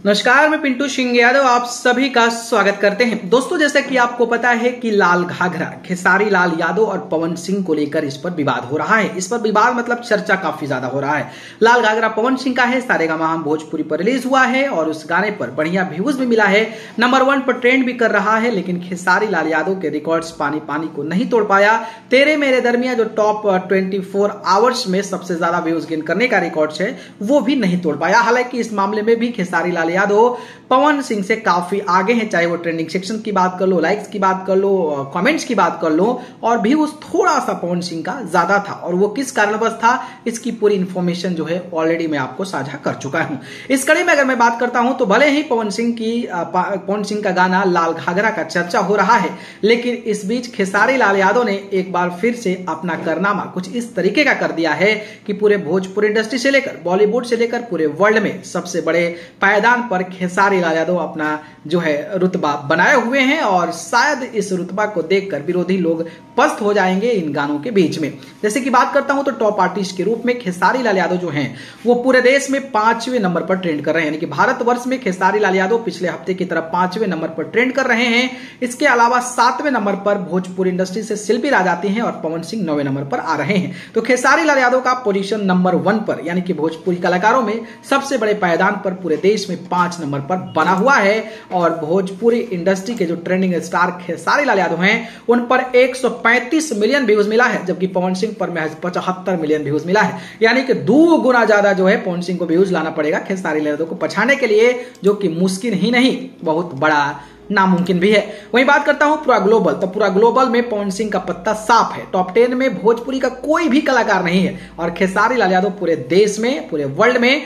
नमस्कार, मैं पिंटू सिंह यादव आप सभी का स्वागत करते हैं। दोस्तों, जैसा कि आपको पता है कि लाल घाघरा खेसारी लाल यादव और पवन सिंह को लेकर इस पर विवाद हो रहा है। इस पर विवाद मतलब चर्चा काफी ज्यादा हो रहा है। लाल घाघरा पवन सिंह का है, सारेगामा हम भोजपुरी पर रिलीज हुआ है और उस गाने पर बढ़िया व्यूज भी मिला है, नंबर 1 पर ट्रेंड भी कर रहा है। लेकिन खेसारी लाल यादव के रिकॉर्ड्स पानी पानी को नहीं तोड़ पाया। तेरे मेरे दरमिया जो टॉप 24 आवर्स में सबसे ज्यादा व्यूज गेन करने का रिकॉर्ड है वो भी नहीं तोड़ पाया। हालांकि इस मामले में भी खेसारी लाल यादव पवन सिंह से काफी आगे हैं, चाहे वो ट्रेंडिंग सेक्शन की बात कर लो, लाइक्स की बात कर लो, कमेंट्स की बात कर लो, और व्यूज थोड़ा सा पवन सिंह का ज्यादा था। और वो किस कारणवश था, इसकी पूरी इंफॉर्मेशन जो है ऑलरेडी मैं आपको साझा कर चुका हूं। इस कड़ी में अगर मैं बात करता हूं तो भले ही पवन सिंह का गाना लाल घाघरा का चर्चा हो रहा है, लेकिन इस बीच खेसारी लाल यादव ने एक बार फिर से अपना कारनामा कुछ इस तरीके का कर दिया है कि पूरे भोजपुरी इंडस्ट्री से लेकर बॉलीवुड से लेकर पूरे वर्ल्ड में सबसे बड़े पायदान पर खेसारी लाल यादव अपना जो है रुतबा बनाए हुए हैं। और शायद इस रुतबा को देखकर विरोधी लोग पस्त हो जाएंगे इन गानों के बीच में। जैसे कि बात करता हूं तो टॉप आर्टिस्ट के रूप में खेसारी लाल यादव जो हैं वो पूरे देश में 5वें नंबर पर ट्रेंड कर रहे हैं, यानी कि भारतवर्ष में खेसारी लाल यादव पिछले हफ्ते की तरफ 5वें नंबर पर ट्रेंड कर रहे हैं। इसके अलावा 7वें नंबर पर भोजपुरी इंडस्ट्री से शिल्पी राज आती हैं और पवन सिंह 9वें नंबर पर आ रहे हैं। तो खेसारी लाल यादव का पोजीशन नंबर 1 पर, यानी कि भोजपुरी कलाकारों में सबसे बड़े पायदान पर पूरे देश में 5 नंबर पर बना हुआ है। और भोजपुरी इंडस्ट्री के जो ट्रेंडिंग स्टार खेसारी लाल यादव हैं उन पर 135 मिलियन व्यूज मिला है, जबकि पवन सिंह पर महज 75 मिलियन व्यूज मिला है। यानी कि 2 गुना ज्यादा जो है पवन सिंह को व्यूज लाना पड़ेगा खेसारी लाल यादव को पछाड़ने के लिए, जो कि मुश्किल ही नहीं बहुत बड़ा नामुमकिन भी है। वहीं बात करता हूं पूरा ग्लोबल, तो पूरा ग्लोबल में पवन सिंह का पत्ता साफ है। टॉप 10 में भोजपुरी का कोई भी कलाकार नहीं है और खेसारी लाल यादव पूरे देश में पूरे वर्ल्ड में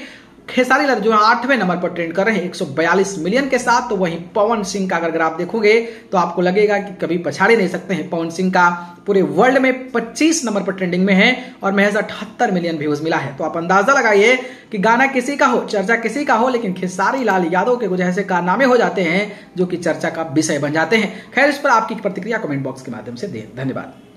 खेसारी लाल जो 8वें नंबर पर ट्रेंड कर रहे हैं 142 मिलियन के साथ। तो वहीं पवन सिंह का अगर आप देखोगे तो आपको लगेगा कि कभी पछाड़े नहीं सकते हैं। पवन सिंह का पूरे वर्ल्ड में 25 नंबर पर ट्रेंडिंग में है और महज 78 मिलियन व्यूज मिला है। तो आप अंदाजा लगाइए कि गाना किसी का हो, चर्चा किसी का हो, लेकिन खेसारी लाल यादव के कुछ ऐसे कारनामे हो जाते हैं जो कि चर्चा का विषय बन जाते हैं। खैर, इस पर आपकी प्रतिक्रिया कमेंट बॉक्स के माध्यम से दें। धन्यवाद।